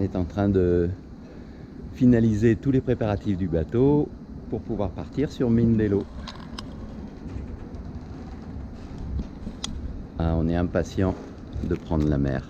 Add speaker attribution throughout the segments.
Speaker 1: est en train de finaliser tous les préparatifs du bateau pour pouvoir partir sur Mindelo. Ah, on est impatient de prendre la mer.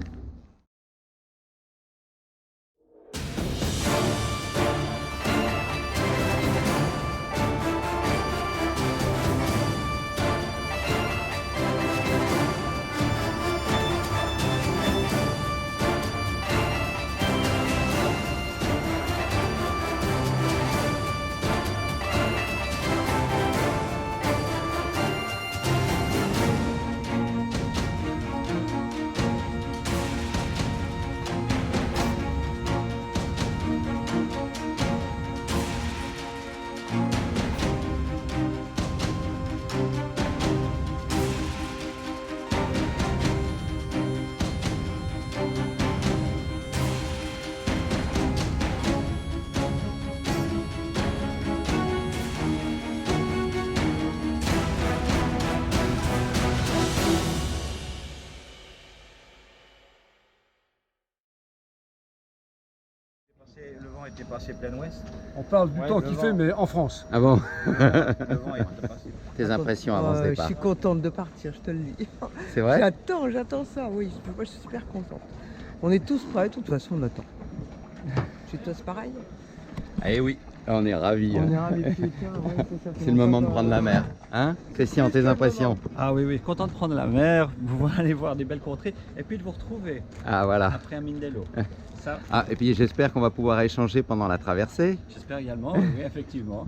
Speaker 2: Le vent était passé plein ouest.
Speaker 3: On parle du temps qu'il fait, mais en France.
Speaker 1: Ah bon?
Speaker 2: Le vent était passé.
Speaker 1: Tes impressions avant ce
Speaker 4: Je
Speaker 1: départ?
Speaker 4: suis contente de partir, je te le dis.
Speaker 1: C'est vrai?
Speaker 4: J'attends ça, oui. Moi, je suis super contente. On est tous prêts, de toute façon, on attend. Tu tous pareil?
Speaker 1: Eh oui, on est ravis.
Speaker 4: On est ravis, putain, ouais,
Speaker 1: C'est le moment de prendre la mer. Hein? Christian, tes impressions?
Speaker 2: Ah oui, oui, content de prendre la mer, vous aller voir des belles contrées et puis de vous retrouver
Speaker 1: Ah voilà.
Speaker 2: après un Mindelo. Ça,
Speaker 1: Ah, et puis j'espère qu'on va pouvoir échanger pendant la traversée.
Speaker 2: j'espère également, oui, effectivement.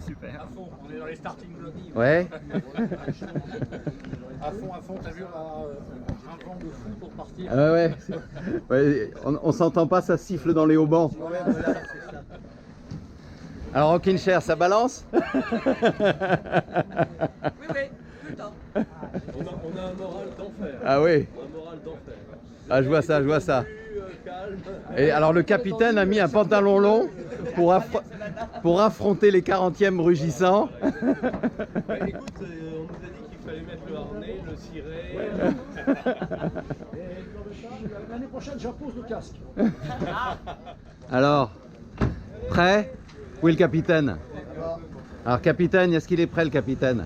Speaker 2: Super.
Speaker 3: On est dans les starting blocks.
Speaker 1: Ouais.
Speaker 3: À fond, t'as vu, un vent de fou pour partir.
Speaker 1: Ah ouais. Ouais, on s'entend pas, ça siffle dans les haubans. Alors Rockin' Chair, ça balance?
Speaker 4: Oui, tout le temps.
Speaker 5: On a un moral d'enfer.
Speaker 1: Ah oui.
Speaker 5: Un moral d'enfer.
Speaker 1: Ah, je vois ça, je vois ça. Et alors le capitaine a mis un pantalon long pour affronter les 40e rugissants.
Speaker 5: Ouais, écoute, on nous a dit qu'il fallait mettre le harnais, le ciré.
Speaker 3: L'année prochaine, j'impose le casque.
Speaker 1: Alors, prêt? Où est le capitaine? Alors capitaine, est-ce qu'il est prêt le capitaine?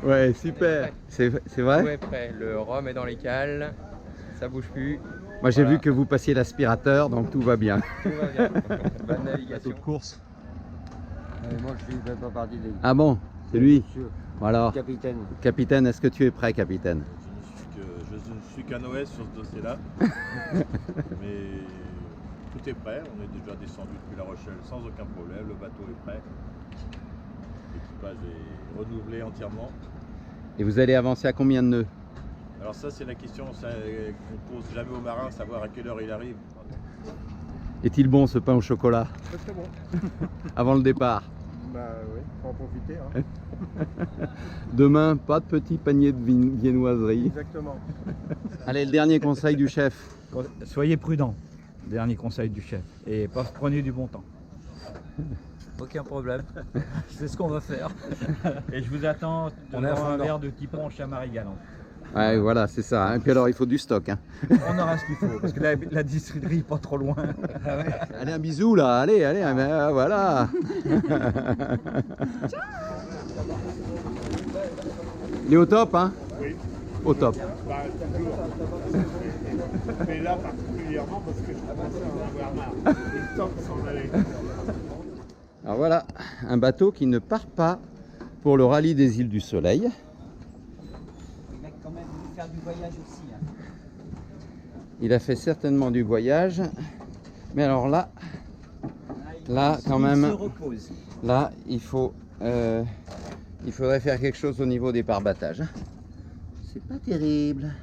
Speaker 1: Ouais, super. C'est vrai?
Speaker 6: Tout est prêt, le rhum est dans les cales, ça bouge plus.
Speaker 1: Moi j'ai
Speaker 6: Voilà.
Speaker 1: vu que vous passiez l'aspirateur, donc tout va bien.
Speaker 6: Tout va bien. Bonne navigation.
Speaker 2: course.
Speaker 7: Moi je fais pas partie des
Speaker 1: Ah bon, c'est lui?
Speaker 7: Monsieur,
Speaker 1: Alors,
Speaker 7: capitaine.
Speaker 1: capitaine, est-ce que tu es prêt, capitaine?
Speaker 5: Je ne suis qu'un OS sur ce dossier-là. Mais tout est prêt. On est déjà descendu depuis La Rochelle sans aucun problème. Le bateau est prêt. L'équipage est renouvelé entièrement.
Speaker 1: Et vous allez avancer à combien de nœuds?
Speaker 5: Alors ça c'est la question qu'on pose jamais aux marins, savoir à quelle heure il arrive.
Speaker 1: Est-il bon ce pain au chocolat
Speaker 3: Très bon.
Speaker 1: avant le départ?
Speaker 3: Bah oui, faut en profiter. Hein.
Speaker 1: Demain, pas de petit panier de viennoiserie.
Speaker 3: Exactement.
Speaker 1: Allez, le dernier conseil du chef.
Speaker 2: Soyez prudents, dernier conseil du chef, et prenez du bon temps. Aucun problème, c'est ce qu'on va faire. Et je vous attends devant un verre de Tiponche à Marie-Galante.
Speaker 1: Ouais, voilà, c'est ça. Hein. Et puis alors, il faut du stock. Hein.
Speaker 2: On aura ce qu'il faut, parce que la distillerie n'est pas trop loin.
Speaker 1: Allez, un bisou là. Allez, allez, voilà. Il est au top, hein?
Speaker 5: Oui.
Speaker 1: Au top.
Speaker 5: Bah, toujours. Mais là particulièrement parce que je commençais à en avoir marre. Il temps de s'en aller.
Speaker 1: Alors voilà, un bateau qui ne part pas pour le rallye des îles du Soleil.
Speaker 4: Il a quand même voulu faire du voyage aussi. Hein.
Speaker 1: Il a fait certainement du voyage. Mais alors là quand même,
Speaker 4: Il se repose.
Speaker 1: là, il faudrait faire quelque chose au niveau des pare-battages. C'est pas terrible.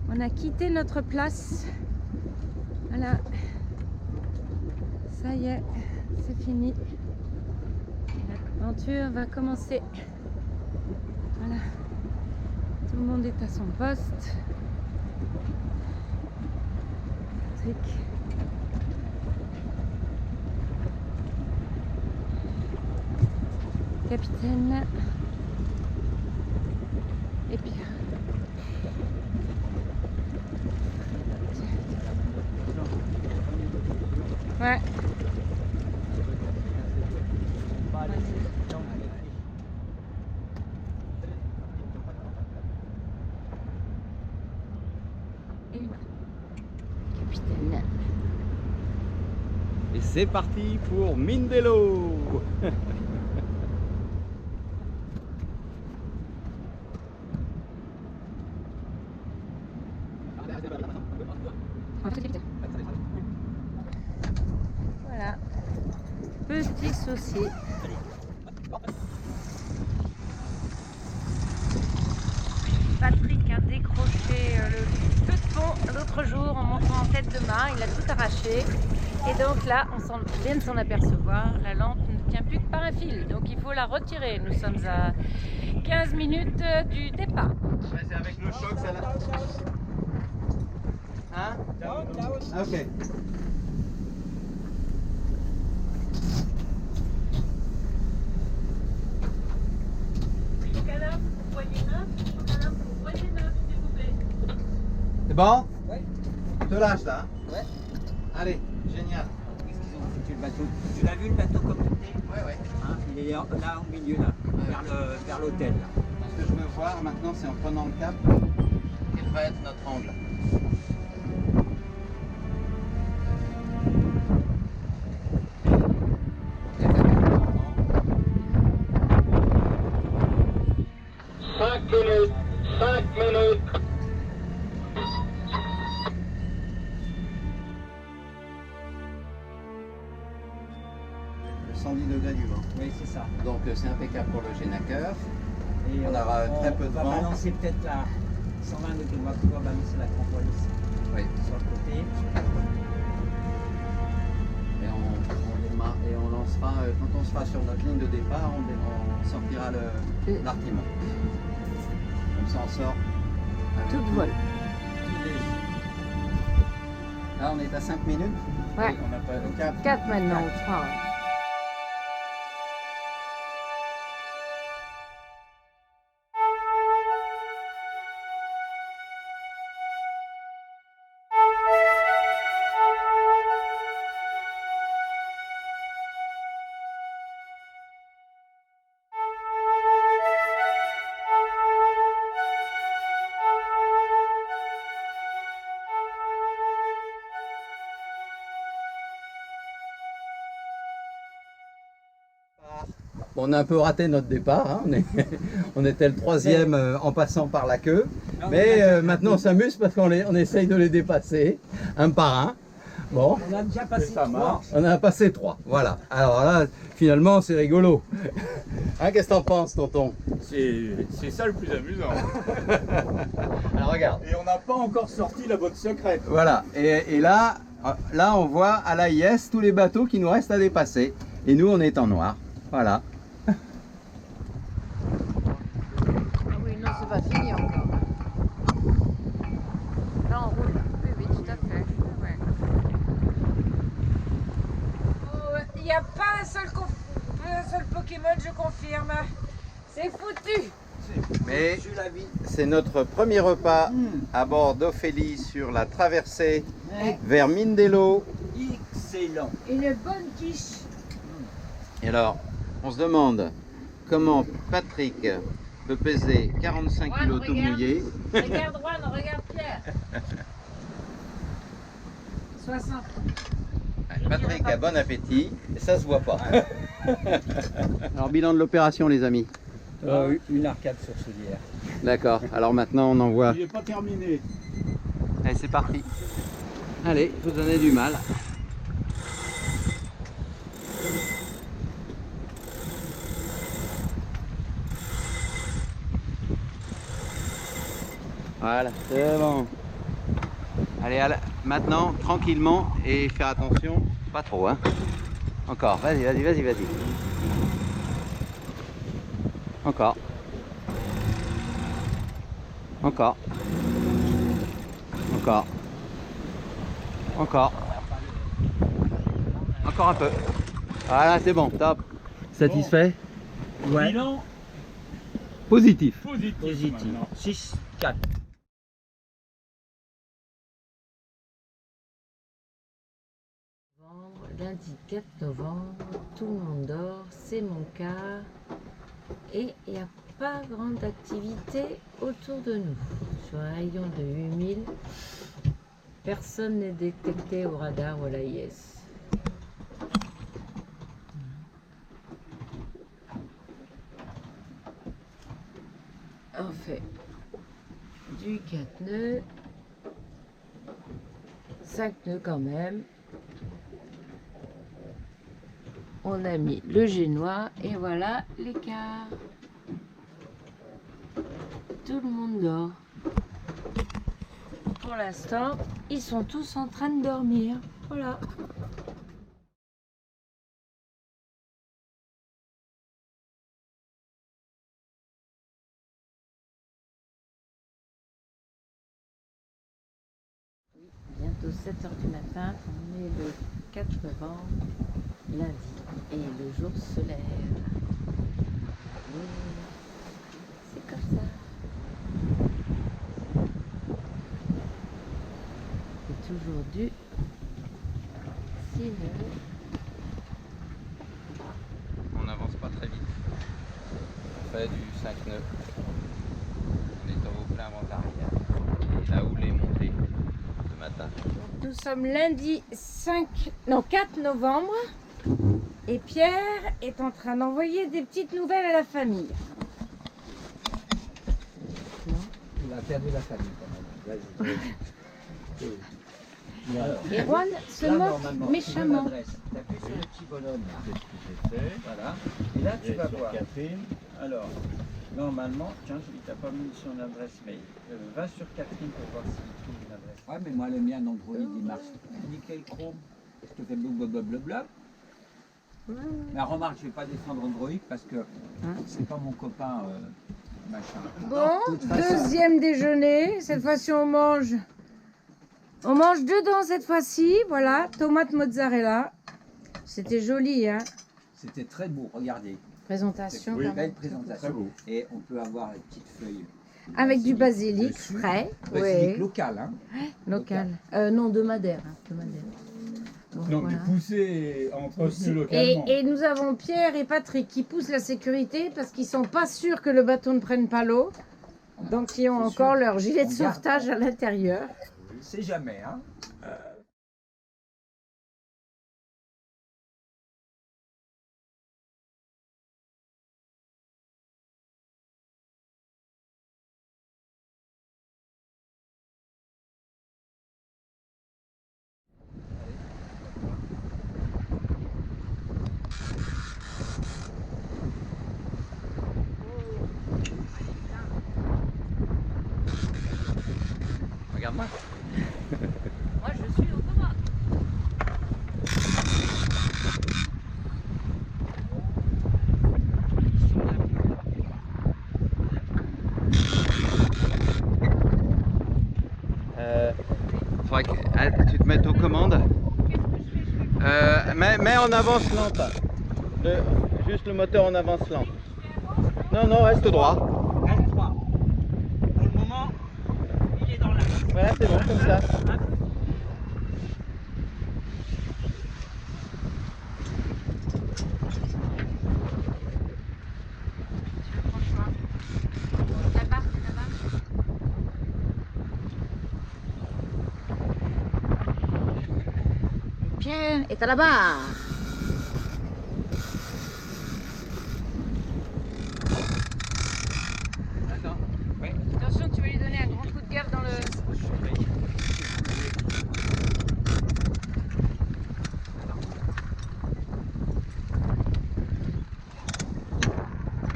Speaker 8: On a quitté notre place. Voilà. Ça y est, c'est fini. L'aventure va commencer. Voilà. Tout le monde est à son poste. Patrick. Capitaine. Et puis. Ouais. Et voilà. Capitaine.
Speaker 1: Et c'est parti pour Mindelo.
Speaker 8: Voilà. Petit saucier. Patrick a décroché le feu de pont l'autre jour en montant en tête de mât. Il a tout arraché. Et donc là, on vient de s'en apercevoir, la lampe ne tient plus que par un fil. Donc il faut la retirer. Nous sommes à 15 minutes du départ.
Speaker 1: Ouais, c'est avec le choc, ça là. Hein? Ok. C'est bon?
Speaker 7: Ouais.
Speaker 1: Je te lâche là.
Speaker 7: Ouais.
Speaker 1: Allez, génial.
Speaker 7: Qu'est-ce qu'ils ont foutu le bateau? Tu l'as vu le bateau comme il est?
Speaker 1: Ouais, ouais.
Speaker 7: Hein, il est là au milieu, là, vers l'hôtel. Là.
Speaker 1: Ce que je veux voir maintenant, c'est en prenant le cap, quel va être notre angle. Le 110 degrés du vent.
Speaker 7: Oui, c'est ça.
Speaker 1: Donc c'est impeccable pour le génaqueur.
Speaker 7: Et
Speaker 1: On aura très peu de
Speaker 7: va
Speaker 1: vent.
Speaker 7: balancer peut-être la 120 degrés. On va pouvoir balancer la trampoline ici,
Speaker 1: Oui.
Speaker 7: sur le côté.
Speaker 1: Et on démarre et on lancera, quand on sera sur notre ligne de départ, on sortira l'artiment. Comme ça on sort. avec
Speaker 8: Tout vol.
Speaker 1: Là on est à 5 minutes.
Speaker 8: Ouais.
Speaker 1: Et on n'a pas le cap.
Speaker 8: 4 maintenant, on sera.
Speaker 1: Bon, on a un peu raté notre départ, hein. On était le troisième en passant par la queue. Mais maintenant on s'amuse parce qu'on essaye de les dépasser un par un. Bon,
Speaker 7: On a déjà passé 3.
Speaker 1: on a passé 3. Voilà. Alors là, finalement, c'est rigolo. Hein, qu'est-ce que t'en penses, tonton?
Speaker 5: C'est ça le plus amusant.
Speaker 1: Alors regarde.
Speaker 5: Et on n'a pas encore sorti la botte secrète.
Speaker 1: Voilà. Et là, on voit à l'AIS tous les bateaux qui nous restent à dépasser. Et nous, on est en noir. Voilà.
Speaker 8: Ah oui, non, c'est pas fini encore. Là, on roule. Oui, oui, tout à fait. Ouais. Il n'y a pas un seul Pokémon, je confirme. C'est foutu.
Speaker 1: Mais c'est notre premier repas à bord d'Ophélie sur la traversée vers Mindelo.
Speaker 7: Excellent.
Speaker 8: Une bonne quiche.
Speaker 1: Et alors, on se demande comment Patrick peut peser 45 kilos tout mouillé.
Speaker 8: Regarde Juan, regarde Pierre. 60.
Speaker 1: Patrick a bon appétit et ça se voit pas. Alors, bilan de l'opération, les amis.
Speaker 7: Une arcade sur Soulière.
Speaker 1: D'accord, alors maintenant on envoie.
Speaker 5: Il n'est pas terminé.
Speaker 1: Allez, c'est parti. Allez, vous donnez du mal. Voilà, c'est bon. Allez, maintenant, tranquillement et faire attention, pas trop, hein. Encore, vas-y, vas-y, vas-y, vas-y. Encore. Encore. Encore. Encore. Encore un peu. Voilà, c'est bon, top. Satisfait?
Speaker 2: Ouais. Bilan
Speaker 1: Positif.
Speaker 7: Positif. 6, 4.
Speaker 8: Lundi 4 novembre, tout le monde dort, c'est mon cas. Et il n'y a pas grande activité autour de nous. Sur un rayon de 8000, personne n'est détecté au radar ou à l'AIS. On fait du 4 nœuds, 5 nœuds quand même. On a mis le génois et voilà l'écart. Tout le monde dort. Pour l'instant, ils sont tous en train de dormir. Voilà. Bientôt 7 h du matin, on est le 4 novembre, lundi, et le jour se lève. Oui, c'est comme ça. C'est toujours du 6 nœuds.
Speaker 6: On n'avance pas très vite. On fait du 5 nœuds. On est au plein vent arrière. Et la houle est montée ce matin.
Speaker 8: Nous sommes lundi 4 novembre et Pierre est en train d'envoyer des petites nouvelles à la famille.
Speaker 7: Il a perdu la famille quand même. Vas-y.
Speaker 8: Et Juan se moque méchamment.
Speaker 7: Tu appuies sur le petit bonhomme là.
Speaker 5: C'est ce que j'ai fait.
Speaker 7: Voilà. Et là tu
Speaker 5: Et
Speaker 7: vas
Speaker 5: sur
Speaker 7: voir.
Speaker 5: Catherine,
Speaker 7: Alors, normalement, tiens, il t'a pas mis son adresse mail. Va sur Catherine pour voir s'il trouve une adresse. Ouais, mais moi le mien d'Android il marche nickel Chrome. Je te fais blablabla. Mais remarque, je vais pas descendre Android parce que c'est pas mon copain machin.
Speaker 8: Bon,
Speaker 7: De toute façon,
Speaker 8: deuxième déjeuner. Cette fois-ci, on mange dedans cette fois-ci. Voilà, tomate mozzarella. C'était joli, hein.
Speaker 7: c'était très beau, regardez.
Speaker 8: Présentation.
Speaker 7: Oui,
Speaker 8: quand
Speaker 7: belle
Speaker 8: même.
Speaker 7: présentation.
Speaker 5: très beau.
Speaker 7: Et on peut avoir les petites feuilles.
Speaker 8: Avec du basilic
Speaker 7: dessus.
Speaker 8: frais.
Speaker 7: Basilic
Speaker 8: Oui,
Speaker 7: local, hein.
Speaker 8: local. Non, de Madère. Hein, de Madère. Bon,
Speaker 2: Donc
Speaker 8: voilà.
Speaker 2: poussé, entretenu localement.
Speaker 8: Et nous avons Pierre et Patrick qui poussent la sécurité parce qu'ils sont pas sûrs que le bateau ne prenne pas l'eau. Donc ils ont
Speaker 7: C'est
Speaker 8: encore
Speaker 7: sûr.
Speaker 8: leur gilet de
Speaker 7: On garde.
Speaker 8: sauvetage à l'intérieur.
Speaker 7: C'est jamais, hein.
Speaker 6: Regarde-moi.
Speaker 8: Moi je suis au commandes.
Speaker 6: Faudrait que tu te mettes aux commandes.
Speaker 1: Mais en avance lente. Juste le moteur en avance lente. Non, non, reste droit.
Speaker 7: Reste droit. Pour le moment, il est dans la.
Speaker 1: Voilà, c'est bon, comme ça.
Speaker 8: Là-bas, Pierre est à la barre.
Speaker 7: Attends. Oui.
Speaker 8: Attention, tu vas lui donner un grand coup de gaffe dans le...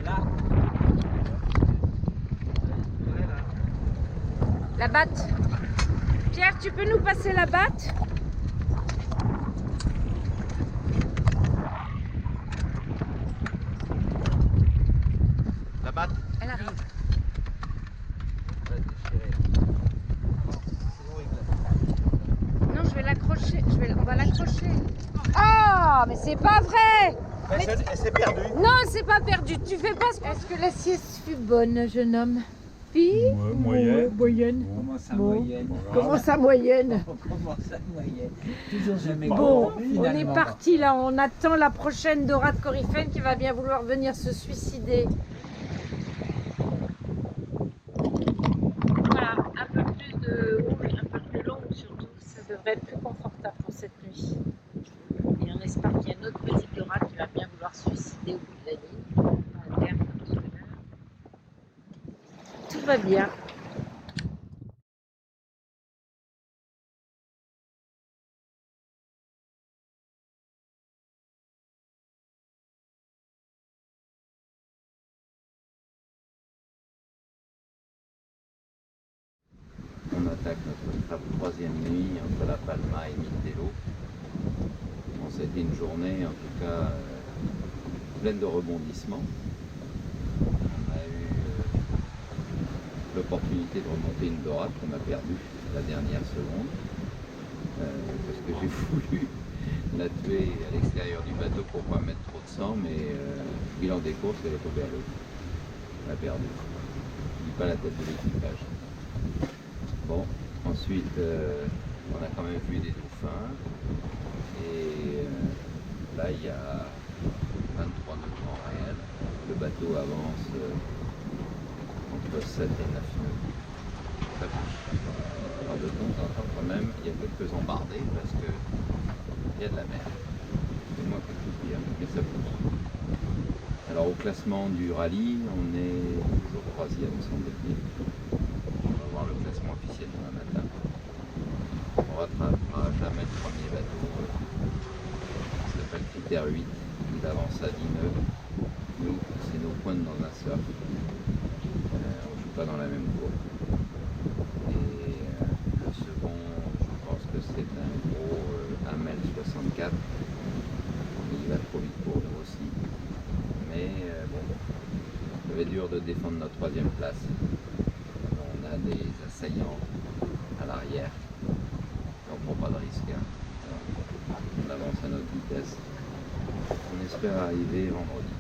Speaker 7: Là.
Speaker 8: La batte. Pierre, tu peux nous passer la batte?
Speaker 1: La batte.
Speaker 8: Elle arrive. Non, je vais l'accrocher. On va l'accrocher. Oh, mais c'est pas vrai!
Speaker 1: C'est perdu.
Speaker 8: Non, c'est pas perdu. Tu fais pas ce que... Est-ce que la sieste fut bonne, jeune homme? Puis
Speaker 2: Moyenne.
Speaker 8: Moyenne.
Speaker 7: Comment ça,
Speaker 8: Bon.
Speaker 7: moyenne?
Speaker 8: Comment ça, moyenne?
Speaker 7: Comment ça, moyenne? Toujours jamais
Speaker 8: Bon,
Speaker 7: grand,
Speaker 8: on est
Speaker 7: finalement.
Speaker 8: parti là. On attend la prochaine dorade coryphène qui va bien vouloir venir se suicider. Voilà, un peu plus de houille, un peu plus longue surtout. Ça devrait être plus confortable pour cette nuit. Et on espère qu'il y a une autre petite dorade qui va bien vouloir se suicider au bout de la ligne. Dans la terre, tout à l'heure. Tout va bien.
Speaker 6: On attaque notre troisième nuit entre La Palma et Mindelo. Bon, c'était une journée en tout cas pleine de rebondissements. On a eu l'opportunité de remonter une dorade qu'on a perdue la dernière seconde parce que j'ai voulu la tuer à l'extérieur du bateau pour pas mettre trop de sang, mais bilan des courses, elle est tombée à l'eau. On l'a perdue. Je dis pas la tête de l'équipage. Bon, ensuite, on a quand même vu des dauphins et là il y a 23 nœuds en réel. Le bateau avance entre 7 et 9 nœuds. Ça bouge. Alors de temps en temps quand même, il y a quelques embardés parce que il y a de la mer. C'est moi qui tout dire, mais ça bouge. Alors au classement du rallye, on est toujours troisième semble-t-il. On va voir le classement officiel demain matin. On ne rattrapera jamais le premier bateau qui s'appelle Critère 8. Il avance à 10 nœuds. Nous, c'est nos pointes dans un surf. On ne joue pas dans la même cour. Et le second, je pense que c'est un gros 1m64. Il va trop vite pour nous aussi. Mais bon, ça va être dur de défendre notre troisième place. On a des assaillants à l'arrière. On ne prend pas de risque. Hein. On avance à notre vitesse. On espère arriver vendredi.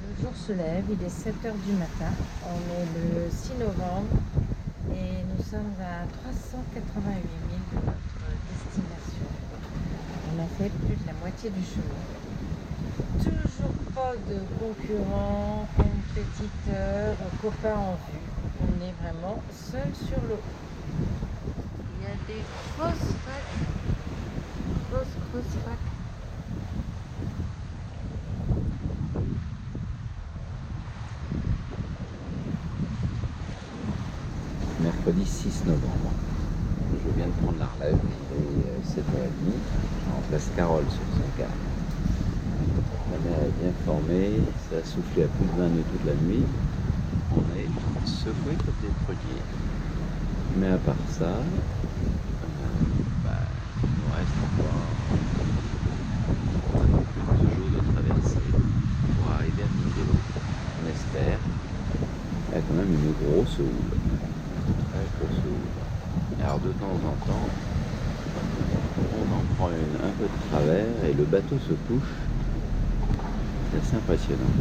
Speaker 8: Le jour se lève, il est 7h du matin. On est le 6 novembre et nous sommes à 388 000 de notre destination. On a fait plus de la moitié du chemin. Toujours pas de concurrents, compétiteurs, copains en vue. On est vraiment seul sur l'eau. Il y a des grosses vagues. Grosses vagues.
Speaker 6: Mercredi 6 novembre. Je viens de prendre la relève. Il est 7h30. Je remplace Carole sur son quart. La mer est bien formée, ça a soufflé à plus de 20 nœuds toute la nuit. On est secoué comme des treuilliers. Mais à part ça, il nous reste encore un peu plus de jours de traversée pour arriver à Mindelo. On espère. Il y a quand même une grosse houle. Très grosse houle. Alors de temps en temps, on en prend un peu de travers et le bateau se couche. C'est assez impressionnant.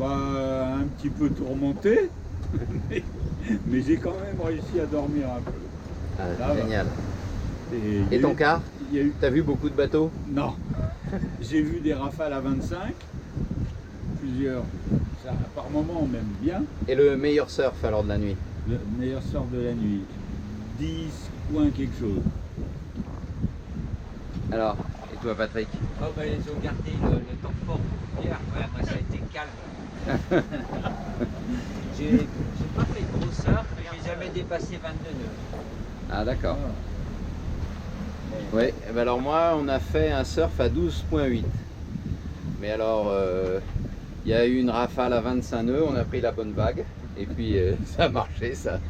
Speaker 2: Un petit peu tourmenté, mais j'ai quand même réussi à dormir un peu.
Speaker 6: Ah, génial. Et ton quart, t'as vu beaucoup de bateaux?
Speaker 2: Non. J'ai vu des rafales à 25, plusieurs. Ça, par moment, on m'aime bien.
Speaker 6: Et le meilleur surf alors de la nuit?
Speaker 2: Le meilleur surf de la nuit. 10 points quelque chose.
Speaker 6: Alors, et toi Patrick?
Speaker 7: Oh, ils ont gardé le temps fort. Hier, moi ça a été calme. J'ai pas fait de gros surf, mais j'ai jamais dépassé 22 nœuds.
Speaker 6: Ah d'accord. Oui, alors moi on a fait un surf à 12,8. Mais alors il y a eu une rafale à 25 nœuds, on a pris la bonne vague et puis ça a marché ça.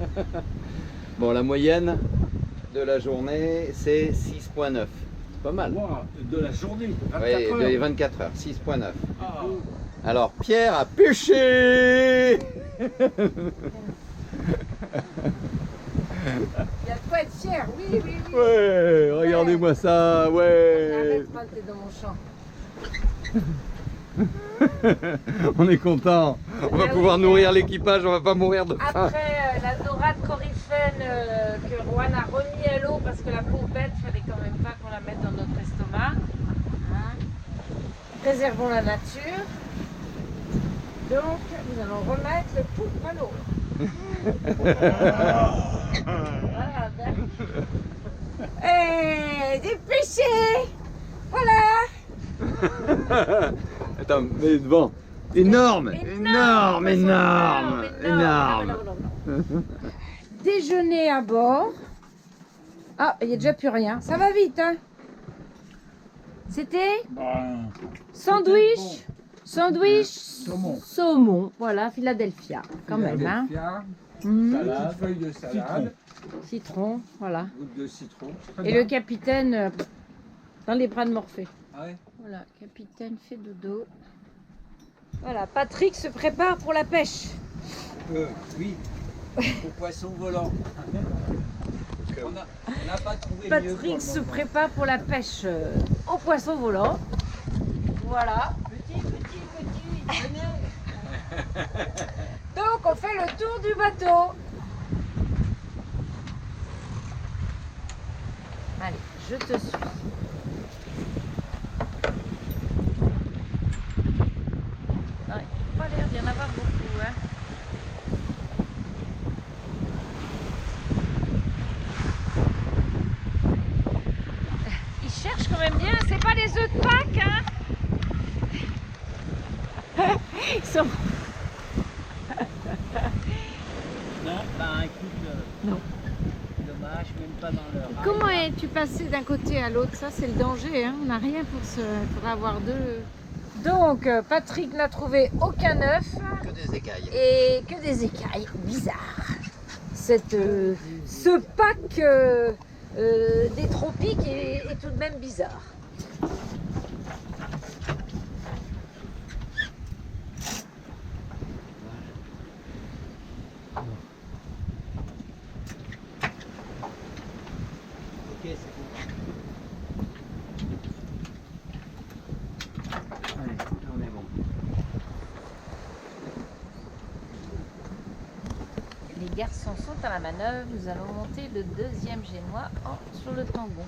Speaker 6: Bon, la moyenne de la journée c'est 6,9.
Speaker 1: C'est pas mal.
Speaker 7: Moi, de la journée, 24
Speaker 1: Oui,
Speaker 7: heures.
Speaker 1: de 24 heures, 6,9.
Speaker 7: Ah.
Speaker 1: Alors, Pierre a pêché.
Speaker 8: Il y a de quoi être fier, oui, oui, oui.
Speaker 1: Ouais, regardez-moi ça, ouais.
Speaker 8: Arrête pas, t'es dans mon champ.
Speaker 1: On est content. On va pouvoir nourrir l'équipage, on va pas mourir de faim.
Speaker 8: Après la dorade coryphène que Rohan a remis à l'eau parce que la pauvre bête, fallait quand même pas qu'on la mette dans notre estomac. Hein. Préservons la nature. Donc, nous allons remettre le poulpe à l'eau. Voilà, ben. Et dépêchez. Voilà.
Speaker 1: Attends, mais bon. Énorme, énorme, énorme, énorme.
Speaker 8: Déjeuner à bord. Ah, il n'y a déjà plus rien. Ça va vite, hein. C'était sandwich. Sandwich saumon. Voilà, Philadelphia, quand même. Hein.
Speaker 7: Salade, feuille de salade,
Speaker 8: Citron, voilà.
Speaker 7: goutte de citron.
Speaker 8: Et le capitaine dans les bras de Morphée.
Speaker 7: Ah ouais.
Speaker 8: Voilà, capitaine fait dodo. Voilà, Patrick se prépare pour la pêche.
Speaker 7: Oui, au poisson volant. On n'a pas trouvé mieux pour le
Speaker 8: Patrick se
Speaker 7: moment.
Speaker 8: prépare pour la pêche au poisson volant. Voilà. Petit. Venez. Donc on fait le tour du bateau. Allez, je te suis. Ah, il n'a pas l'air d'y en avoir beaucoup, hein. Ils cherchent quand même bien, c'est pas les œufs de Pâques, hein. Ils sont...
Speaker 7: Non, bah écoute,
Speaker 8: Non.
Speaker 7: dommage, même pas dans leur.
Speaker 8: Comment es-tu passé d'un côté à l'autre? Ça, c'est le danger, hein. On n'a rien pour se... Il faudra avoir deux... Donc, Patrick n'a trouvé aucun œuf.
Speaker 1: Que des écailles.
Speaker 8: Et que des écailles. Bizarre. Ce Pâques des tropiques est tout de même bizarre.
Speaker 1: Ok, c'est bon. Allez, on est bon.
Speaker 8: Les garçons sont à la manœuvre. Nous allons monter le deuxième génois sur le tangon.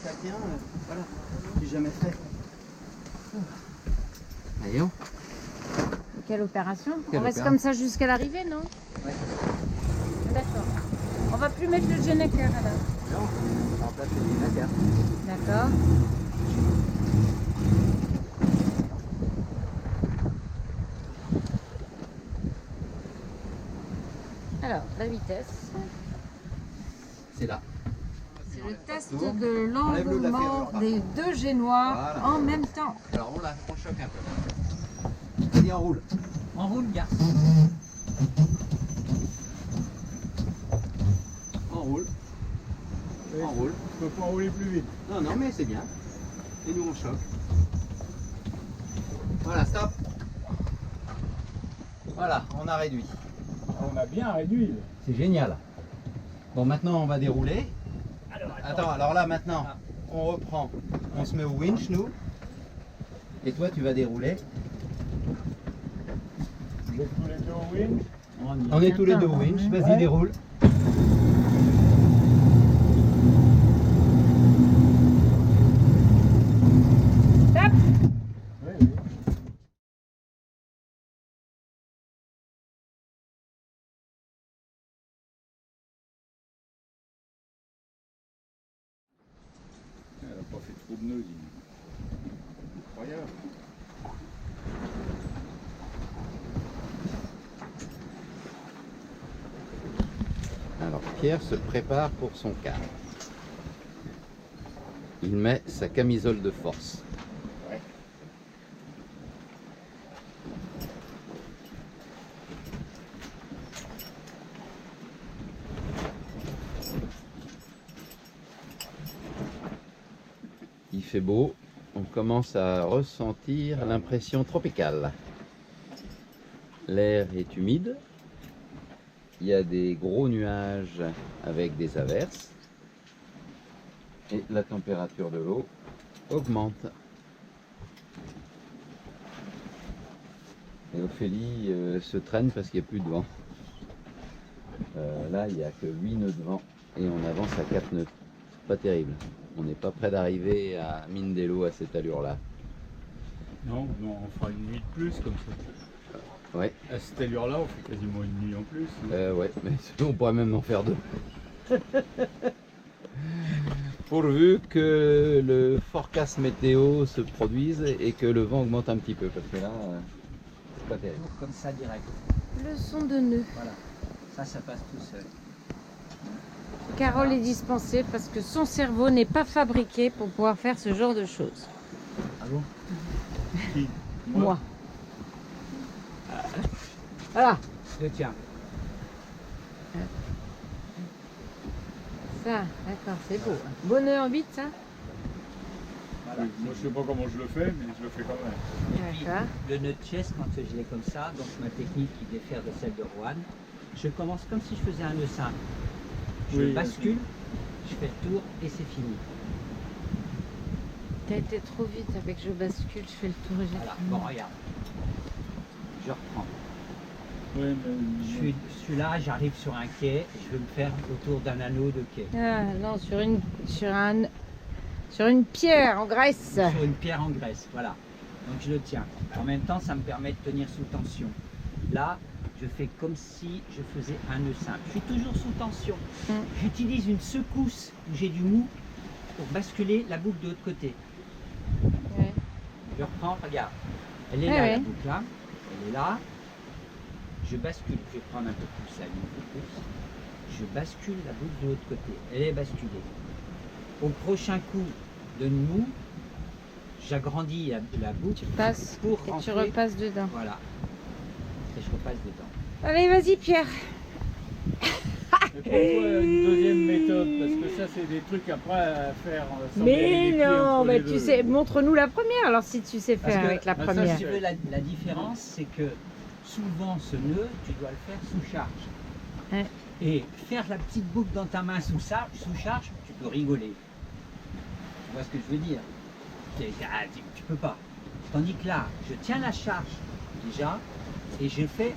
Speaker 1: Ça tient, voilà. J'ai jamais fait. Voyons.
Speaker 8: Quelle opération?
Speaker 1: Quelle
Speaker 8: On reste
Speaker 1: opération
Speaker 8: comme ça jusqu'à l'arrivée, non?
Speaker 1: Ouais.
Speaker 8: D'accord. On va plus mettre le Genecker alors.
Speaker 1: Non, on va remplacer les nacars.
Speaker 8: D'accord. Alors, la vitesse.
Speaker 1: C'est là.
Speaker 8: C'est le test
Speaker 1: Tout.
Speaker 8: de
Speaker 1: Enlève-le de la
Speaker 8: l'enroulement
Speaker 1: ferrure, par
Speaker 8: des deux génois
Speaker 1: Voilà.
Speaker 8: en même temps.
Speaker 1: Alors on choque un peu. Vas-y, enroule.
Speaker 7: Enroule, garçon.
Speaker 1: Enroule. Enroule.
Speaker 5: Je peux pas enrouler plus vite.
Speaker 1: Non, non, mais c'est bien. Et nous on choque. Voilà, stop. Voilà, on a réduit.
Speaker 7: On a bien réduit.
Speaker 1: C'est génial. Bon, maintenant on va dérouler. Attends, alors là maintenant, on reprend. On se met au winch, nous. Et toi, tu vas dérouler.
Speaker 5: Vous êtes tous les deux au winch?
Speaker 1: On est tous les deux au winch, vas-y déroule.
Speaker 8: Stop.
Speaker 5: Oui, oui.
Speaker 2: Elle n'a pas fait trop de nœuds, dis.
Speaker 5: Incroyable.
Speaker 1: Alors Pierre se prépare pour son quart. Il met sa camisole de force. Il fait beau, on commence à ressentir l'impression tropicale. L'air est humide, il y a des gros nuages avec des averses et la température de l'eau augmente. Et Ophélie se traîne parce qu'il n'y a plus de vent. Là, il n'y a que 8 nœuds de vent et on avance à 4 nœuds. C'est pas terrible. On n'est pas près d'arriver à Mindelo à cette allure-là.
Speaker 2: Non, non, on fera une nuit de plus comme ça.
Speaker 1: Ouais.
Speaker 2: À cette allure-là, on fait quasiment une nuit en plus.
Speaker 1: Ouais, mais on pourrait même en faire 2. Pourvu que le forecast météo se produise et que le vent augmente un petit peu, parce que là, c'est pas terrible.
Speaker 7: Comme ça direct.
Speaker 8: Leçon de nœud.
Speaker 7: Voilà. Ça passe tout seul.
Speaker 8: Carole est dispensée parce que son cerveau n'est pas fabriqué pour pouvoir faire ce genre de choses.
Speaker 7: Ah bon?
Speaker 2: Qui?
Speaker 8: Moi. Voilà.
Speaker 7: Je tiens.
Speaker 8: Ça, d'accord, c'est beau. Beau nœud en 8, ça?
Speaker 7: Voilà.
Speaker 2: Moi, je sais pas comment je le fais, mais je le fais quand même.
Speaker 7: Et puis,
Speaker 8: D'accord.
Speaker 7: le nœud de chaise, quand je l'ai comme ça, donc ma technique qui diffère de celle de Rohan, je commence comme si je faisais un nœud simple. Je
Speaker 2: Oui,
Speaker 7: bascule, je fais le tour et c'est fini.
Speaker 8: T'as été trop vite avec je bascule, je fais le tour et j'ai
Speaker 7: Voilà.
Speaker 8: fini.
Speaker 7: Bon, regarde. Je reprends.
Speaker 2: Oui, mais...
Speaker 7: Celui-là, j'arrive sur un quai, je vais me faire autour d'un anneau de quai.
Speaker 8: Ah non, sur une pierre en Grèce.
Speaker 7: Sur une pierre en graisse, voilà. Donc je le tiens. En même temps, ça me permet de tenir sous tension. Là, je fais comme si je faisais un nœud simple. Je suis toujours sous tension. J'utilise une secousse où j'ai du mou pour basculer la boucle de l'autre côté.
Speaker 8: Ouais.
Speaker 7: Je reprends, regarde. Elle est
Speaker 8: Ouais,
Speaker 7: là,
Speaker 8: ouais.
Speaker 7: la boucle, là. Elle est là. Je bascule. Je vais prendre un peu plus, là, une peu plus. Je bascule la boucle de l'autre côté. Elle est basculée. Au prochain coup de mou, j'agrandis la boucle
Speaker 8: Tu passes
Speaker 7: pour
Speaker 8: et tu
Speaker 7: rentrer.
Speaker 8: repasses dedans.
Speaker 7: Voilà. Et je repasse dedans.
Speaker 8: Allez, vas-y Pierre.
Speaker 2: Mais pourquoi une deuxième méthode? Parce que ça, c'est des trucs après à faire. sans mêler
Speaker 8: Mais
Speaker 2: les pieds
Speaker 8: non,
Speaker 2: entre
Speaker 8: mais
Speaker 2: les
Speaker 8: tu
Speaker 2: deux.
Speaker 8: sais, montre-nous la première alors si tu sais
Speaker 7: Parce
Speaker 8: faire
Speaker 7: que-
Speaker 8: avec la
Speaker 2: Ah, ça,
Speaker 8: première.
Speaker 7: Si tu veux, la différence, c'est que souvent ce nœud, tu dois le faire sous charge.
Speaker 8: Ouais.
Speaker 7: Et faire la petite boucle dans ta main sous charge, tu peux rigoler. Tu vois ce que je veux dire? Tu peux pas. Tandis que là, je tiens la charge déjà et je fais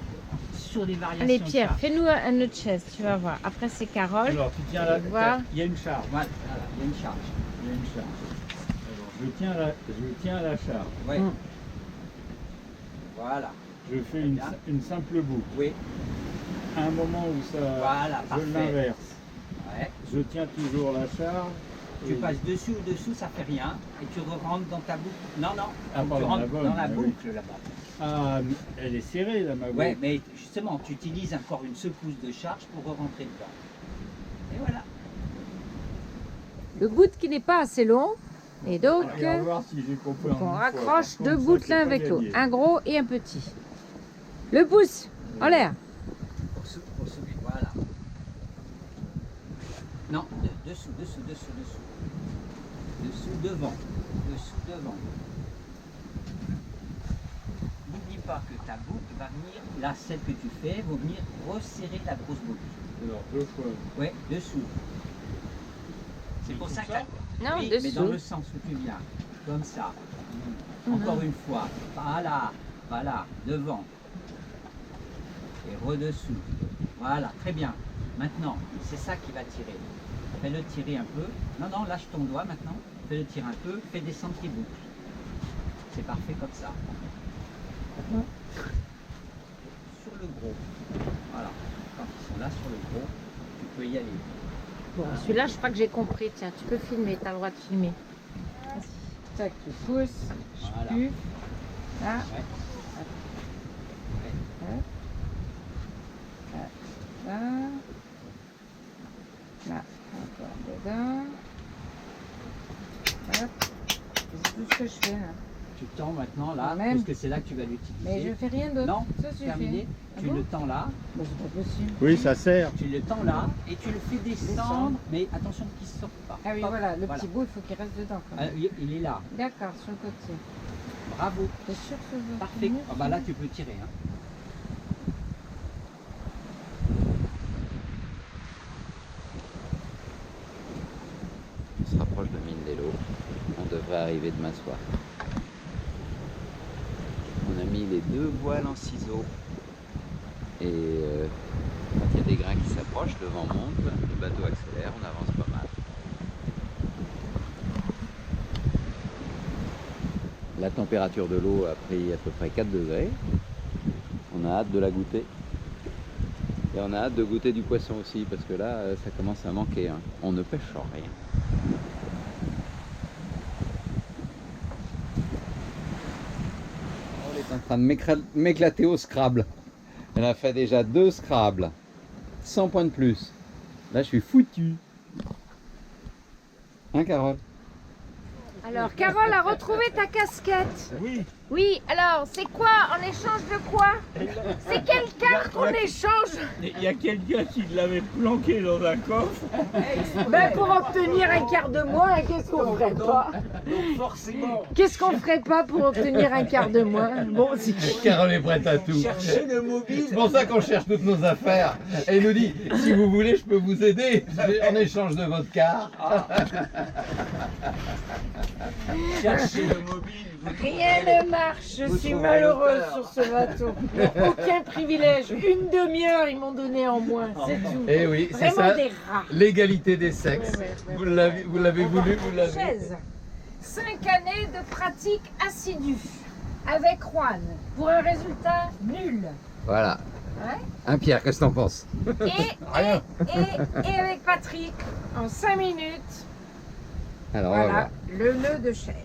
Speaker 7: sur des variations.
Speaker 8: Allez
Speaker 7: de
Speaker 8: Pierre,
Speaker 7: charge.
Speaker 8: fais-nous un autre chaise, tu vas voir. Après c'est Carole.
Speaker 2: Alors, tu tiens là,
Speaker 8: Voir.
Speaker 2: il y a une charge.
Speaker 7: Voilà, il y a une charge.
Speaker 2: Il y a une charge. Alors, je tiens la charge.
Speaker 7: Ouais.
Speaker 8: Mm.
Speaker 7: Voilà.
Speaker 2: Je fais une simple boucle.
Speaker 7: Oui.
Speaker 2: À un moment où ça,
Speaker 7: Voilà,
Speaker 2: je
Speaker 7: parfait.
Speaker 2: l'inverse.
Speaker 7: Ouais.
Speaker 2: Je tiens toujours la charge.
Speaker 7: Tu
Speaker 2: et-
Speaker 7: passes dessus ou dessous, ça fait rien. Et tu rentres dans ta boucle. Non, non.
Speaker 2: Ah,
Speaker 7: tu
Speaker 2: pardon,
Speaker 7: rentres
Speaker 2: la bonne,
Speaker 7: dans la
Speaker 2: ah oui.
Speaker 7: boucle là-bas.
Speaker 2: Ah, elle est serrée là, ma boucle.
Speaker 7: Ouais, mais justement, tu utilises encore une secousse de charge pour rentrer dedans. Et voilà.
Speaker 8: Le bout qui n'est pas assez long. Et donc,
Speaker 2: On va voir si j'ai compris en une
Speaker 8: on
Speaker 2: fois.
Speaker 8: raccroche
Speaker 2: Par
Speaker 8: deux
Speaker 2: contre,
Speaker 8: bouts
Speaker 2: ça, c'est
Speaker 8: l'un
Speaker 2: pas
Speaker 8: avec l'autre.
Speaker 2: gagné.
Speaker 8: Un gros et un petit. Le pouce en l'air.
Speaker 7: Pour soulever, voilà. Non, dessous. Dessous, devant. Dessous, devant. N'oublie pas que ta boucle va venir, là, celle que tu fais, va venir resserrer la grosse boucle.
Speaker 2: Alors, 2 fois.
Speaker 7: Ouais, dessous. C'est pour ça que...
Speaker 8: Non,
Speaker 7: Oui, mais dans
Speaker 8: dessous.
Speaker 7: le sens où tu viens, comme ça.
Speaker 8: Mhm.
Speaker 7: Encore une fois, voilà, devant. Et redessous. Voilà, très bien. Maintenant, c'est ça qui va tirer. Fais-le tirer un peu. Non, non, lâche ton doigt maintenant. Fais-le tirer un peu. Fais descendre tes boucles. C'est parfait comme ça. Sur le gros. Voilà. Quand ils sont là sur le gros, tu peux y aller.
Speaker 8: Bon, celui-là, je crois que j'ai compris. Tiens, tu peux filmer, tu as le droit de filmer. Tac, tu pousses,
Speaker 7: Voilà.
Speaker 8: je pue. Là.
Speaker 7: Ouais.
Speaker 8: Là. Là, encore dedans. Hop. C'est tout ce que je fais là.
Speaker 7: Tu tends maintenant là,
Speaker 8: Même.
Speaker 7: parce que c'est là que tu vas l'utiliser.
Speaker 8: Mais je fais rien d'autre.
Speaker 7: Non,
Speaker 8: Ça suffit.
Speaker 7: terminé.
Speaker 8: Ah
Speaker 7: Tu
Speaker 8: bon
Speaker 7: le tends là,
Speaker 8: Bah, c'est pas possible.
Speaker 5: Oui, ça sert.
Speaker 7: tu le tends là et tu le fais descendre, mais attention qu'il ne sorte pas.
Speaker 8: Ah oui,
Speaker 7: Hop,
Speaker 8: voilà, le petit bout, il faut qu'il reste dedans. Quand même.
Speaker 7: Il est là.
Speaker 8: D'accord, sur le côté.
Speaker 7: Bravo.
Speaker 8: T'es sûr que ça veut
Speaker 7: Parfait.
Speaker 8: finir,
Speaker 7: Ah bah là tu peux tirer. Hein.
Speaker 6: On se rapproche de Mindelo. On devrait arriver demain soir. On a mis les 2 voiles en ciseaux. Et quand il y a des grains qui s'approchent, le vent monte, le bateau accélère, on avance pas mal. La température de l'eau a pris à peu près 4 degrés. On a hâte de la goûter. Et on a hâte de goûter du poisson aussi, parce que là, ça commence à manquer. Hein. On ne pêche rien. Elle est en train de m'éclater au Scrabble. Elle a fait déjà 2 Scrabble. 100 points de plus. Là, je suis foutu. Hein, Carole?
Speaker 8: Alors, Carole a retrouvé ta casquette.
Speaker 5: Oui.
Speaker 8: Oui, alors, c'est quoi en échange de quoi? C'est quelle carte qu'on échange?
Speaker 2: Il y a quelqu'un qui l'avait planqué dans un coffre.
Speaker 8: Ben, pour obtenir un quart de mois, qu'est-ce qu'on ferait pas?
Speaker 7: Forcément.
Speaker 8: Qu'est-ce qu'on ferait pas pour obtenir un quart de mois? Bon, c'est...
Speaker 1: Carole est prête à tout.
Speaker 7: Cherchez le mobile.
Speaker 1: C'est pour ça qu'on cherche toutes nos affaires. Et il nous dit, si vous voulez, je peux vous aider en échange de votre quart.
Speaker 7: Cherchez le mobile.
Speaker 8: Rien ne marche, je suis malheureuse sur ce bateau. Aucun privilège, une demi-heure ils m'ont donné en moins, c'est tout.
Speaker 1: Eh oui, c'est
Speaker 8: Vraiment
Speaker 1: ça,
Speaker 8: des rats.
Speaker 1: l'égalité des sexes.
Speaker 8: Ouais.
Speaker 1: Vous l'avez voulu, vous l'avez.
Speaker 8: Chaise. 5 années de pratique assidue avec Juan pour un résultat nul.
Speaker 1: Voilà.
Speaker 8: Ouais.
Speaker 1: Hein, Pierre, qu'est-ce que t'en penses?
Speaker 8: Et avec Patrick, en 5 minutes,
Speaker 1: Alors, on va
Speaker 8: voilà,
Speaker 1: voir.
Speaker 8: le nœud de chaise.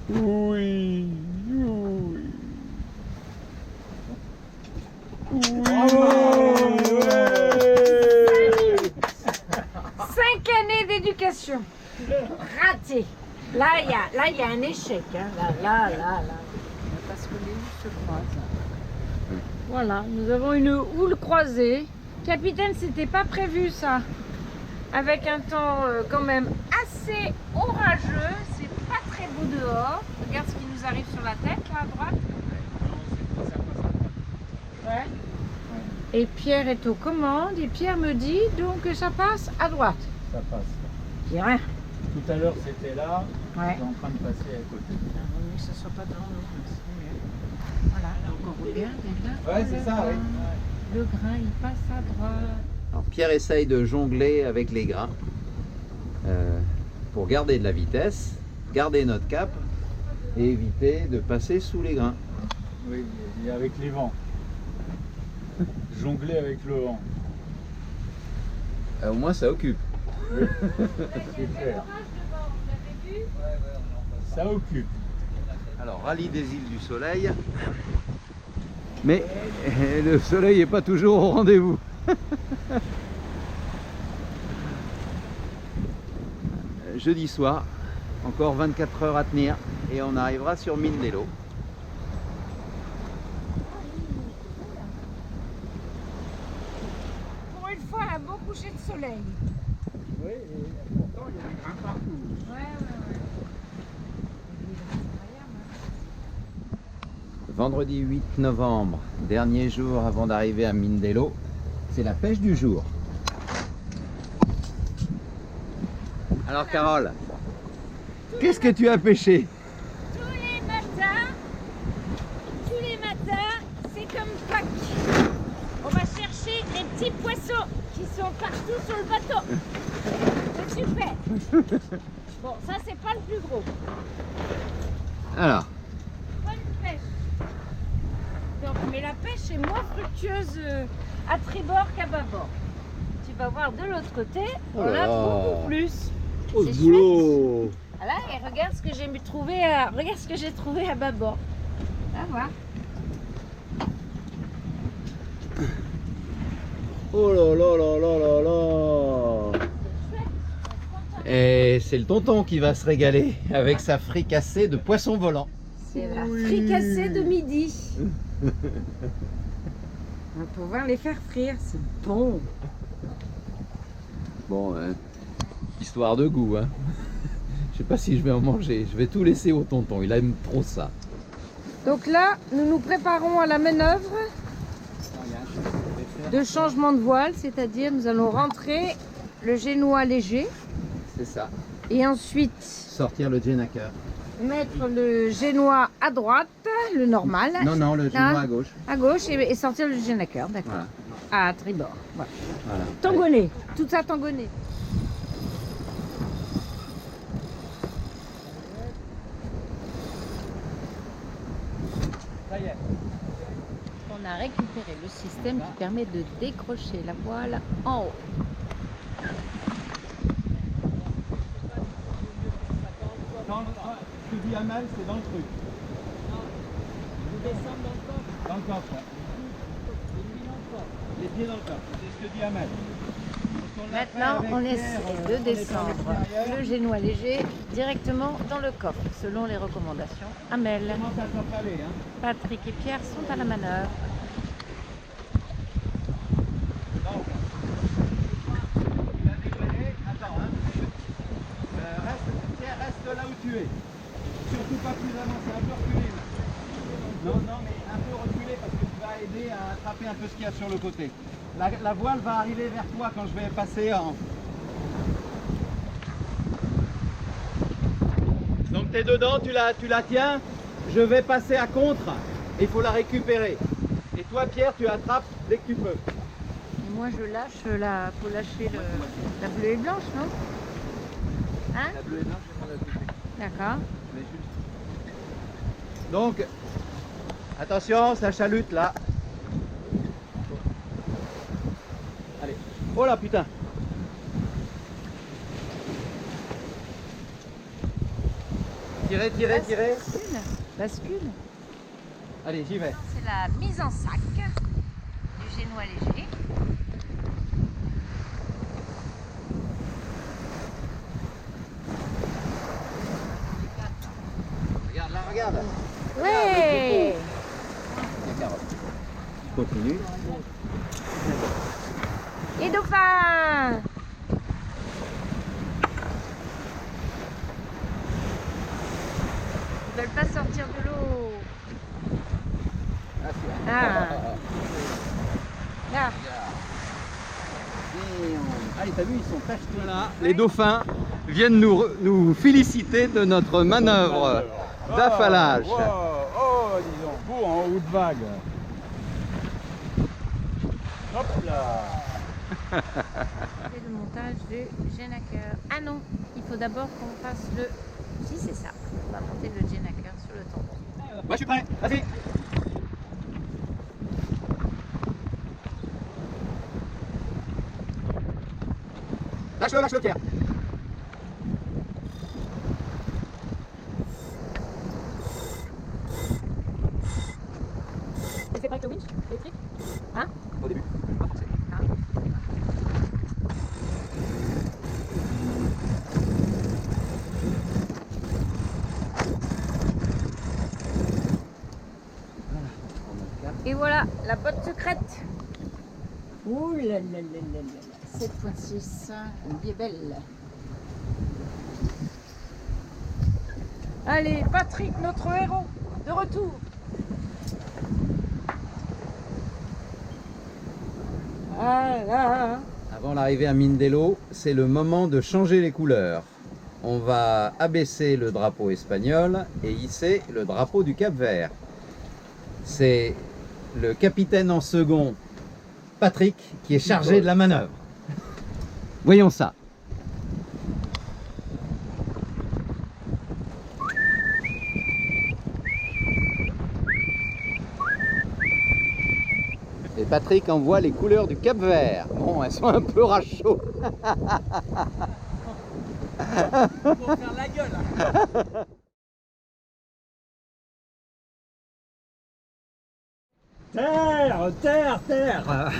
Speaker 1: Oui, oui.
Speaker 2: Bravo.
Speaker 8: 5 années d'éducation. Raté. Là, il y a un échec. Hein. Là. Parce que les houles se croisent. Voilà, nous avons une houle croisée. Capitaine, c'était pas prévu ça. Avec un temps quand même assez orageux. C'est pas très beau dehors. Regarde ce qui nous arrive sur la tête, là, à droite. Ouais. Et Pierre est aux commandes. Et Pierre me dit donc que ça passe à droite.
Speaker 2: Ça passe.
Speaker 8: Bien.
Speaker 2: Tout à l'heure c'était là,
Speaker 8: Ouais.
Speaker 2: c'est en train de passer à côté.
Speaker 8: Mais que ça soit pas dans l'eau. Voilà, donc on regarde. Et là,
Speaker 1: Ouais, c'est ça, oui.
Speaker 8: Le grain, il passe à droite.
Speaker 6: Alors, Pierre essaye de jongler avec les grains pour garder de la vitesse, garder notre cap et éviter de passer sous les grains.
Speaker 2: Oui, et avec les vents. Jongler avec le vent.
Speaker 6: Au moins ça occupe.
Speaker 2: C'est clair. Ça occupe.
Speaker 6: Alors, rallye des îles du Soleil. Mais le soleil n'est pas toujours au rendez-vous. Jeudi soir, encore 24 heures à tenir et on arrivera sur Mindelo.
Speaker 8: Pour une fois, un beau coucher de soleil.
Speaker 2: Oui, et pourtant il y a des grains partout.
Speaker 8: Ouais.
Speaker 6: Vendredi 8 novembre, dernier jour avant d'arriver à Mindelo, c'est la pêche du jour. Alors Carole,
Speaker 1: Qu'est-ce que tu as pêché?
Speaker 8: Tous les matins, c'est comme Pâques. On va chercher les petits poissons qui sont partout sur le bateau. C'est super. Bon, ça c'est pas le plus gros.
Speaker 1: Alors,
Speaker 8: Bonne pêche. Donc, mais la pêche est moins fructueuse à tribord qu'à bâbord. Tu vas voir de l'autre côté, on
Speaker 1: Oh là
Speaker 8: a
Speaker 1: là.
Speaker 8: beaucoup plus.
Speaker 1: oh
Speaker 8: C'est
Speaker 1: ce boulot!
Speaker 8: Voilà, et regarde ce que j'ai trouvé à bâbord. À voir.
Speaker 1: Oh là là là là là là! Et c'est le tonton qui va se régaler avec sa fricassée de poisson volant.
Speaker 8: C'est la fricassée de midi. On va pouvoir les faire frire, c'est bon.
Speaker 1: Bon, histoire de goût, hein. Je sais pas si je vais en manger. Je vais tout laisser au tonton. Il aime trop ça.
Speaker 8: Donc là, nous nous préparons à la manœuvre de changement de voile, c'est-à-dire nous allons rentrer le génois léger
Speaker 1: C'est ça.
Speaker 8: et ensuite
Speaker 1: Sortir le Jenaker.
Speaker 8: mettre le génois à droite, le normal,
Speaker 1: Non, non, le génois à gauche.
Speaker 8: à gauche et sortir le génaker, d'accord.
Speaker 1: Voilà.
Speaker 8: À tribord. Voilà.
Speaker 1: Voilà.
Speaker 8: Tangonné, tout ça tangonné.
Speaker 2: Ça y est.
Speaker 8: On a récupéré le système qui permet de décrocher la voile en haut.
Speaker 1: Ce que dit Amal, c'est dans le truc.
Speaker 7: Vous descendez dans le coffre.
Speaker 1: Dans le coffre. Les pieds dans le coffre. C'est ce que dit Amal.
Speaker 8: Maintenant, on essaie de descendre le génois léger directement dans le coffre, selon les recommandations. Amel, Patrick et Pierre sont à la manœuvre.
Speaker 1: Reste là où tu es. Surtout pas plus avancé, un peu reculé. Non, non, mais un peu reculé parce que tu vas aider à attraper un peu ce qu'il y a sur le côté. La voile va arriver vers toi quand je vais passer en... Donc tu es dedans, tu la tiens. Je vais passer à contre. Il faut la récupérer. Et toi Pierre, tu attrapes dès que tu peux.
Speaker 8: Et moi, je lâche faut lâcher la bleue et blanche, non? Hein?
Speaker 1: La bleue et blanche, je vais m'en occuper.
Speaker 8: D'accord.
Speaker 1: Donc, attention, ça chalute là. Allez. Oh là putain. Tirez, tirez, tirez.
Speaker 8: Bascule.
Speaker 1: Allez, j'y vais.
Speaker 8: C'est la mise en sac du génois léger.
Speaker 1: Regarde là, regarde.
Speaker 8: Ouais.
Speaker 1: Continue.
Speaker 8: Et dauphin. Ils veulent pas sortir de l'eau. Ah. Là.
Speaker 1: Allez, t'as vu, ils sont tachetés. Voilà, les dauphins viennent nous féliciter de notre manœuvre d'affalage.
Speaker 2: Oh, disons, beau en haut de vague. Hop là.
Speaker 8: C'est le montage du Jenaker. Ah non, il faut d'abord qu'on fasse le... Si, c'est ça. On va monter le Jenaker sur le tampon.
Speaker 1: Moi, je suis prêt. Vas-y. Lâche-le, Pierre.
Speaker 8: Tu fais pas avec le winch électrique? Hein?
Speaker 1: Au début.
Speaker 8: Ah. Et voilà, la botte secrète. Ouh là là là là là. Cette fois-ci, elle est belle. Allez, Patrick, notre héros, de retour. Voilà.
Speaker 1: Avant l'arrivée à Mindelo, c'est le moment de changer les couleurs.
Speaker 9: on va abaisser le drapeau espagnol et hisser le drapeau du Cap-Vert. C'est le capitaine en second, Patrick, qui est chargé de la manœuvre. Voyons ça. Et Patrick envoie les couleurs du Cap-Vert. Bon, elles sont un peu rachaudes.
Speaker 7: Pour faire la gueule.
Speaker 2: Terre, terre, terre.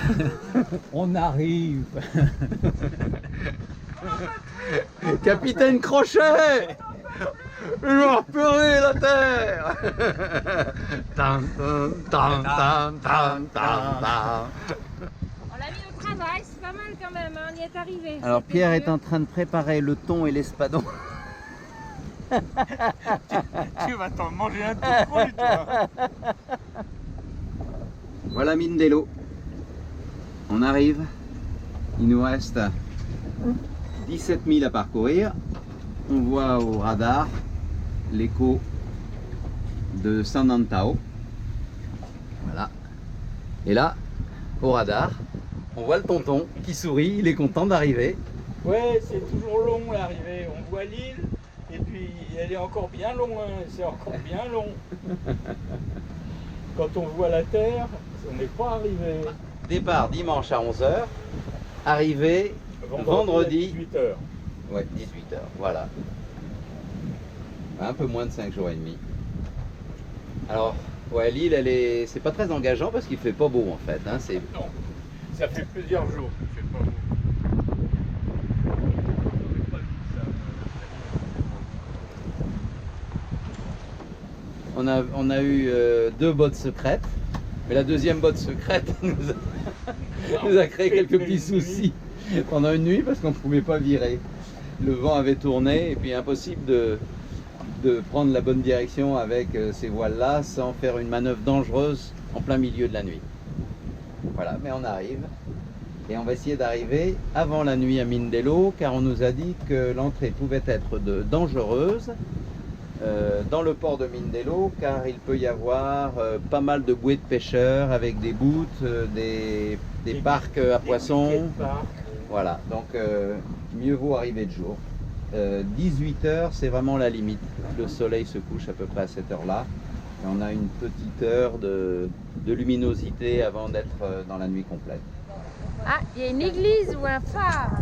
Speaker 2: On arrive.
Speaker 9: Capitaine Crochet, je vais repérer la terre. Tam, tam, tam, tam, tam, tam.
Speaker 8: On l'a mis au travail, c'est pas mal quand même, hein, on y est arrivé.
Speaker 9: Alors Pierre est en train de préparer le thon et l'espadon.
Speaker 5: Tu vas t'en manger un tout creux, toi.
Speaker 9: Voilà Mindelo. On arrive. Il nous reste 17 000 à parcourir. On voit au radar l'écho de San Antao. Voilà. Et là, au radar, on voit le tonton qui sourit. Il est content d'arriver.
Speaker 7: Ouais, c'est toujours long l'arrivée. On voit l'île et puis elle est encore bien loin. C'est encore bien long. Quand on voit la terre, on n'est pas arrivé.
Speaker 9: Départ dimanche à 11 h. Arrivée vendredi
Speaker 7: 18 h.
Speaker 9: Ouais, 18 h. Voilà. Un peu moins de 5 jours et demi. Alors, ouais, l'île, c'est pas très engageant parce qu'il fait pas beau en fait. Hein,
Speaker 7: Non, ça fait plusieurs jours qu'il fait pas beau.
Speaker 9: On a eu 2 bottes secrètes, mais la deuxième botte secrète nous a créé quelques petits soucis pendant une nuit parce qu'on ne pouvait pas virer. Le vent avait tourné et puis impossible de prendre la bonne direction avec ces voiles-là sans faire une manœuvre dangereuse en plein milieu de la nuit. Voilà, mais on arrive. Et on va essayer d'arriver avant la nuit à Mindelo car on nous a dit que l'entrée pouvait être dangereuse dans le port de Mindelo car il peut y avoir pas mal de bouées de pêcheurs avec des boutes, des parcs à poissons. Voilà, donc mieux vaut arriver de jour. 18 h, c'est vraiment la limite. Le soleil se couche à peu près à cette heure-là. Et on a une petite heure de luminosité avant d'être dans la nuit complète.
Speaker 8: Ah, il y a une église ou un phare.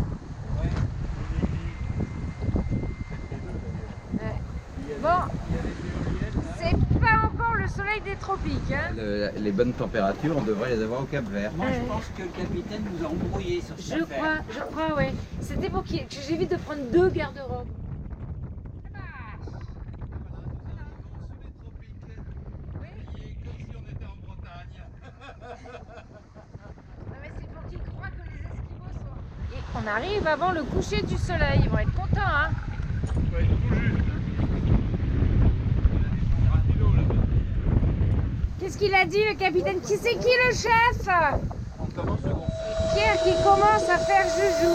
Speaker 8: Ouais. Bon, c'est pas encore le soleil des tropiques. Hein.
Speaker 9: Les bonnes températures, on devrait les avoir au Cap-Vert.
Speaker 7: Moi, je pense que le capitaine nous a embrouillés sur cette affaire.
Speaker 8: Je crois, ouais. C'était pour que j'évite de prendre 2 garde-robes. On arrive avant le coucher du soleil, ils vont être contents, hein. Qu'est-ce qu'il a dit le capitaine? Qui c'est qui le chef? Pierre qui commence à faire joujou.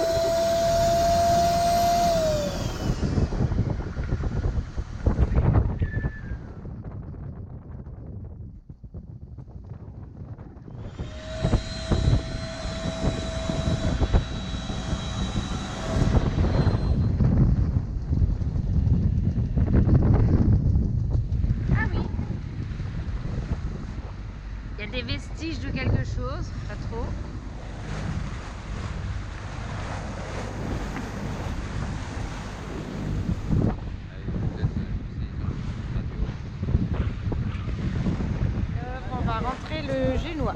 Speaker 8: Il y a des vestiges de quelque chose, pas trop. On va rentrer le génois.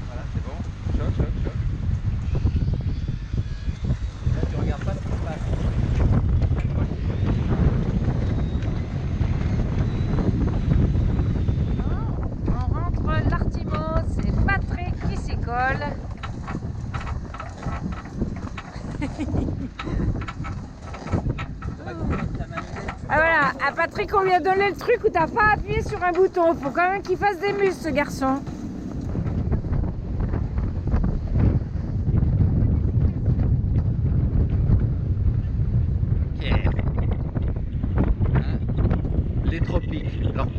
Speaker 9: Voilà, c'est bon. Choc, choc, choc. Là, tu regardes pas ce qui se passe.
Speaker 8: On rentre l'Artimo, c'est Patrick qui s'y colle. Ah voilà, à Patrick on lui a donné le truc où t'as pas appuyé sur un bouton. Faut quand même qu'il fasse des muscles ce garçon.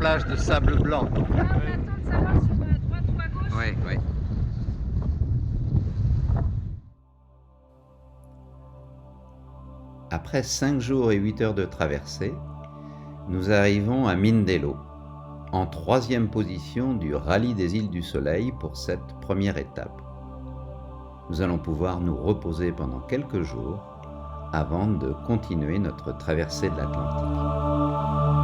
Speaker 9: plage de sable blanc.
Speaker 8: Là, on attend de savoir si on va à droite ou à gauche.
Speaker 9: Oui, oui. Après 5 jours et 8 heures de traversée, nous arrivons à Mindelo, en 3e position du rallye des îles du Soleil pour cette première étape. Nous allons pouvoir nous reposer pendant quelques jours avant de continuer notre traversée de l'Atlantique.